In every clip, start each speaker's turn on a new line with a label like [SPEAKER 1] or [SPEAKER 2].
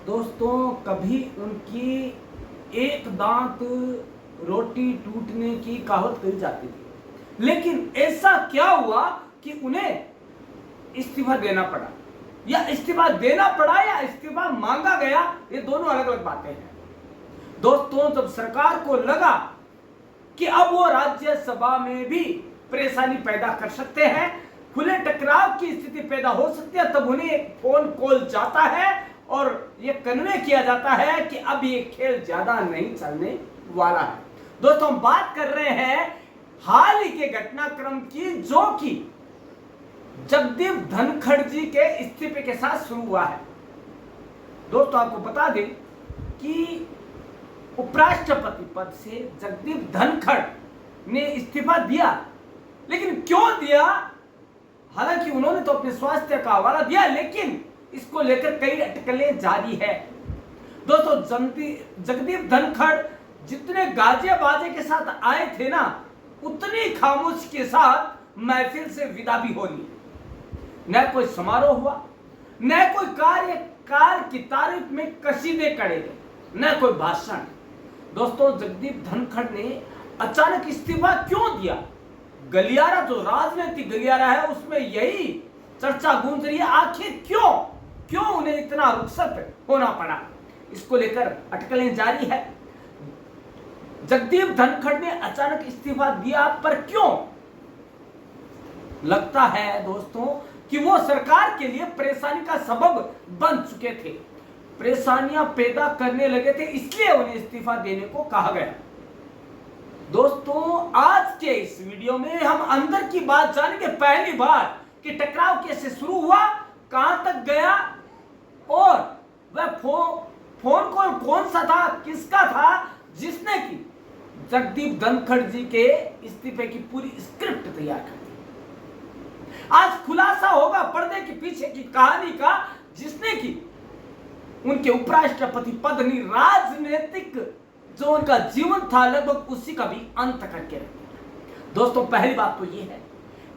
[SPEAKER 1] दोस्तों कभी उनकी एक दांत रोटी टूटने की कहावत कही जाती थी, लेकिन ऐसा क्या हुआ कि उन्हें इस्तीफा देना पड़ा, या इस्तीफा देना पड़ा या इस्तीफा मांगा गया, ये दोनों अलग अलग बातें हैं। दोस्तों जब सरकार को लगा कि अब वो राज्यसभा में भी परेशानी पैदा कर सकते हैं, खुले टकराव की स्थिति पैदा हो सकती है, तब उन्हें एक फोन कॉल जाता है और ये कन्वे किया जाता है कि अब ये खेल ज्यादा नहीं चलने वाला है। दोस्तों हम बात कर रहे हैं हाल ही के घटनाक्रम की, जो कि जगदीप धनखड़ जी के इस्तीफे के साथ शुरू हुआ है। दोस्तों आपको बता दें कि उपराष्ट्रपति पद से जगदीप धनखड़ ने इस्तीफा दिया, लेकिन क्यों दिया? हालांकि उन्होंने तो अपने स्वास्थ्य का हवाला दिया, लेकिन इसको लेकर कई अटकलें जारी है। दोस्तों जगदीप धनखड़ जितने गाजे बाजे के साथ आए थे ना, उतनी खामोश के साथ महफिल से विदा भी होनी। न कोई समारोह हुआ, न कोई कार्यकाल की तारीफ में कसीदे कड़े गए, न कोई भाषण। दोस्तों जगदीप धनखड़ ने अचानक इस्तीफा क्यों दिया? गलियारा जो राजनीतिक गलियारा है उसमें यही चर्चा गूंज रही है, आखिर क्यों उन्हें इतना रुखसत होना पड़ा? इसको लेकर अटकलें जारी है। जगदीप धनखड़ ने अचानक इस्तीफा दिया, पर क्यों? लगता है दोस्तों कि वो सरकार के लिए परेशानी का सबब बन चुके थे, परेशानियां पैदा करने लगे थे, इसलिए उन्हें इस्तीफा देने को कहा गया। दोस्तों आज के इस वीडियो में हम अंदर की बात जानेंगे, पहली बार कि टकराव कैसे शुरू हुआ, कहां तक गया, और वह फोन कॉल कौन सा था, किसका था, जिसने की जगदीप धनखड़ जी के इस्तीफे की पूरी स्क्रिप्ट तैयार कर दी। आज खुलासा होगा पर्दे के पीछे की कहानी का, जिसने की उनके उपराष्ट्रपति पद नहीं, राजनीतिक जो उनका जीवन था लगभग उसी का भी अंत करके रख दिया। दोस्तों पहली बात तो यह है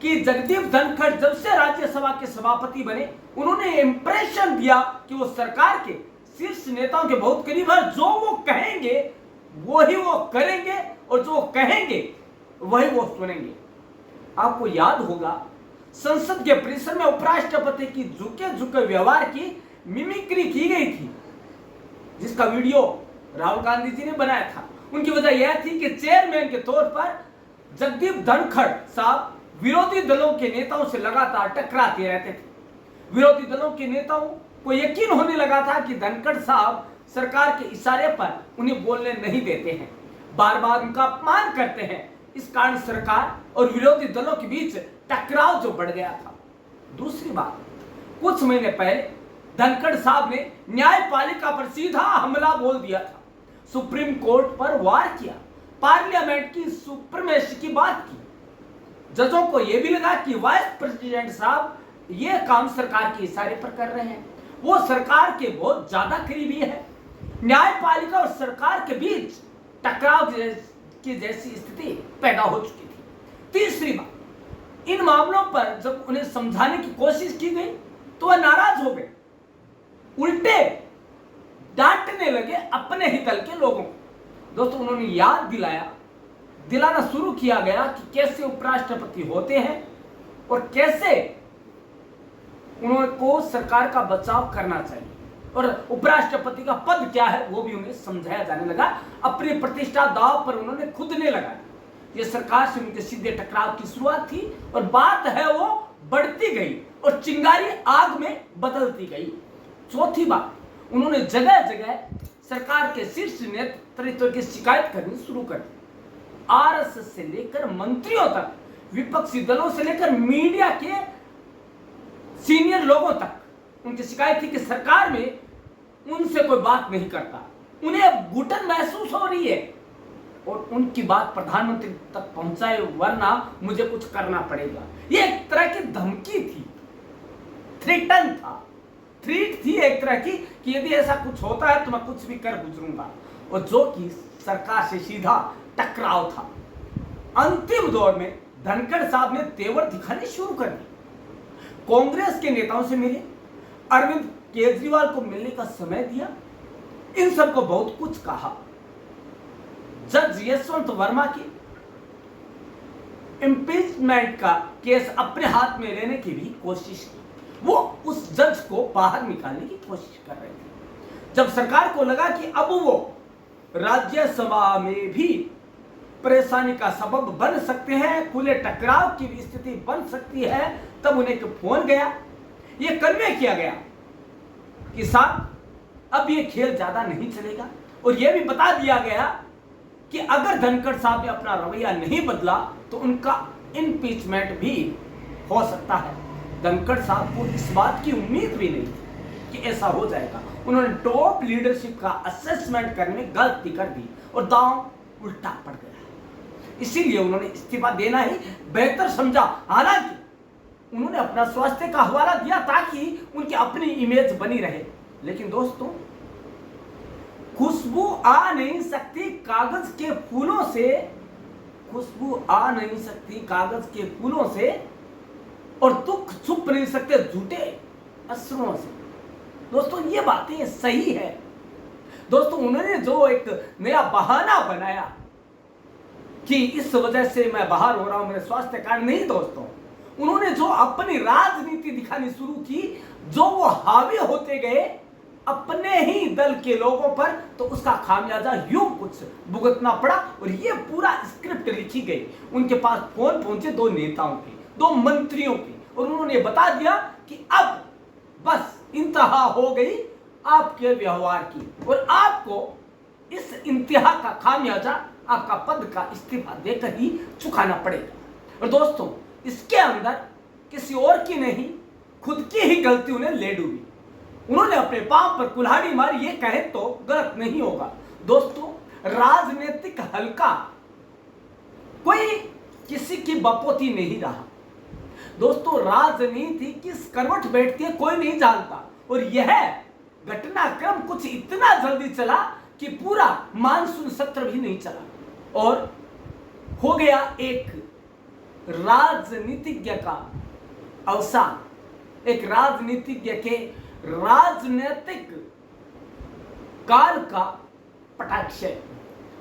[SPEAKER 1] कि जगदीप धनखड़ जब से राज्यसभा के सभापति बने, उन्होंने इंप्रेशन दिया कि वो सरकार के शीर्ष नेताओं के बहुत करीब है। जो वो कहेंगे वही वो करेंगे, और जो वो कहेंगे वही वो सुनेंगे। आपको याद होगा संसद के परिसर में उपराष्ट्रपति की झुके झुके व्यवहार की मिमिक्री की गई थी, जिसका वीडियो राहुल गांधी जी ने बनाया था। उनकी वजह यह थी कि चेयरमैन के तौर पर जगदीप धनखड़ साहब विरोधी दलों के नेताओं से लगातार टकराते रहते थे। विरोधी दलों के नेताओं को यकीन होने लगा था कि धनखड़ साहब सरकार के इशारे पर उन्हें बोलने नहीं देते हैं, बार बार उनका अपमान करते हैं। इस कारण सरकार और विरोधी दलों के बीच टकराव जो बढ़ गया था। दूसरी बात, कुछ महीने पहले धनखड़ साहब ने न्यायपालिका पर सीधा हमला बोल दिया था, सुप्रीम कोर्ट पर वार किया, पार्लियामेंट की सुप्रीमेसी की बात की। जजों को यह भी लगा कि वाइस प्रेसिडेंट साहब यह काम सरकार के इशारे पर कर रहे हैं, वो सरकार के बहुत ज्यादा करीबी है। न्यायपालिका और सरकार के बीच टकराव की जैसी स्थिति पैदा हो चुकी थी। तीसरी बात, इन मामलों पर जब उन्हें समझाने की कोशिश की गई तो वह नाराज हो गए, उल्टे डांटने लगे अपने ही दल के लोगों को। दोस्तों उन्होंने याद दिलाना शुरू किया गया कि कैसे उपराष्ट्रपति होते हैं और कैसे उनको सरकार का बचाव करना चाहिए, और उपराष्ट्रपति का पद क्या है वो भी उन्हें समझाया जाने लगा। अपनी प्रतिष्ठा दांव पर उन्होंने खुद ने लगाया। ये सरकार से उनके सीधे टकराव की शुरुआत थी, और बात है वो बढ़ती गई और चिंगारी आग में बदलती गई। चौथी बात, उन्होंने जगह जगह सरकार के शीर्ष नेतृत्व की शिकायत करनी शुरू कर दी। आरएसएस से लेकर मंत्रियों तक, विपक्षी दलों से लेकर मीडिया के सीनियर लोगों तक उनकी शिकायत थी कि सरकार में उनसे कोई बात नहीं करता, उन्हें अब घुटन महसूस हो रही है, और उनकी बात प्रधानमंत्री तक पहुंचाए वरना मुझे कुछ करना पड़ेगा। यह एक तरह की धमकी थी, थ्रेटन था, थ्रीट थी एक तरह की कि यदि ऐसा कुछ होता है तो मैं कुछ भी कर गुजरूंगा, और जो कि सरकार से सीधा टकराव था। अंतिम दौर में धनखड़ साहब ने तेवर दिखाने शुरू कर दी, कांग्रेस के नेताओं से मिले, अरविंद केजरीवाल को मिलने का समय दिया, इन सबको बहुत कुछ कहा। जज यशवंत वर्मा की इम्पीचमेंट का केस अपने हाथ में लेने की भी कोशिश की, वो उस जज को बाहर निकालने की कोशिश कर रहे थे। जब सरकार को लगा कि अब वो राज्यसभा में भी परेशानी का सबब बन सकते हैं, खुले टकराव की भी स्थिति बन सकती है, तब उन्हें एक फोन गया, ये कन्वे किया गया कि साहब अब ये खेल ज्यादा नहीं चलेगा, और यह भी बता दिया गया कि अगर धनखड़ साहब ने अपना रवैया नहीं बदला तो उनका इम्पीचमेंट भी हो सकता है। धनखड़ साहब को इस बात की उम्मीद भी नहीं थी कि ऐसा हो जाएगा। उन्होंने टॉप लीडरशिप का असेसमेंट करने में गलती कर दी और दांव उल्टा पड़ गया, इसीलिए उन्होंने इस्तीफा देना ही बेहतर समझा। हालांकि उन्होंने अपना स्वास्थ्य का हवाला दिया ताकि उनकी अपनी इमेज बनी रहे, लेकिन दोस्तों खुशबू आ नहीं सकती कागज के फूलों से, खुशबू आ नहीं सकती कागज के फूलों से, और दुख छुप नहीं सकते झूठे अश्रुओं से। दोस्तों ये बातें सही है। दोस्तों उन्होंने जो एक नया बहाना बनाया कि इस वजह से मैं बाहर हो रहा हूं, मेरे स्वास्थ्य कारण नहीं, दोस्तों उन्होंने जो अपनी राजनीति दिखानी शुरू की, जो वो हावी होते गए अपने ही दल के लोगों पर, तो उसका खामियाजा यूं कुछ भुगतना पड़ा। और ये पूरा स्क्रिप्ट लिखी गई। उनके पास फोन पहुंचे दो नेताओं के, दो मंत्रियों की, और उन्होंने बता दिया कि अब बस इंतहा हो गई आपके व्यवहार की, और आपको इस इंतहा का खामियाजा आपका पद का इस्तीफा देकर ही चुकाना पड़ेगा। और दोस्तों इसके अंदर किसी और की नहीं, खुद की ही गलती उन्हें ले डूबी। उन्होंने अपने पांव पर कुल्हाड़ी मारी, ये कहे तो गलत नहीं होगा। दोस्तों राजनीतिक हल्का कोई किसी की बपोती नहीं रहा। दोस्तों राजनीति किस करवट बैठती है कोई नहीं जानता, और यह घटनाक्रम कुछ इतना जल्दी चला कि पूरा मानसून सत्र भी नहीं चला, और हो गया एक राजनीतिज्ञ का अवसान, एक राजनीतिज्ञ के राजनीतिक काल का पटाक्षय,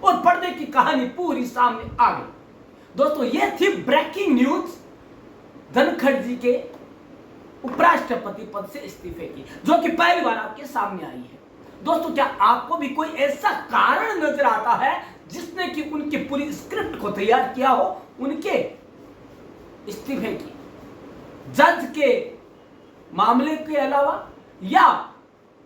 [SPEAKER 1] और पर्दे की कहानी पूरी सामने आ गई। दोस्तों ये थी ब्रेकिंग न्यूज धनखड़ जी के उपराष्ट्रपति पद से इस्तीफे की, जो कि पहली बार आपके सामने आई है। दोस्तों क्या आपको भी कोई ऐसा कारण नजर आता है जिसने कि उनकी पूरी स्क्रिप्ट को तैयार किया हो उनके इस्तीफे की, जज के मामले के अलावा, या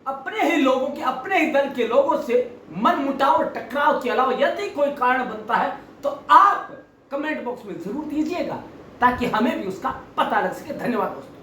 [SPEAKER 1] अपने ही लोगों के, अपने ही दल के लोगों से मनमुटाव और टकराव के अलावा यदि कोई कारण बनता है तो आप कमेंट बॉक्स में जरूर दीजिएगा ताकि हमें भी उसका पता लग सके। धन्यवाद दोस्तों।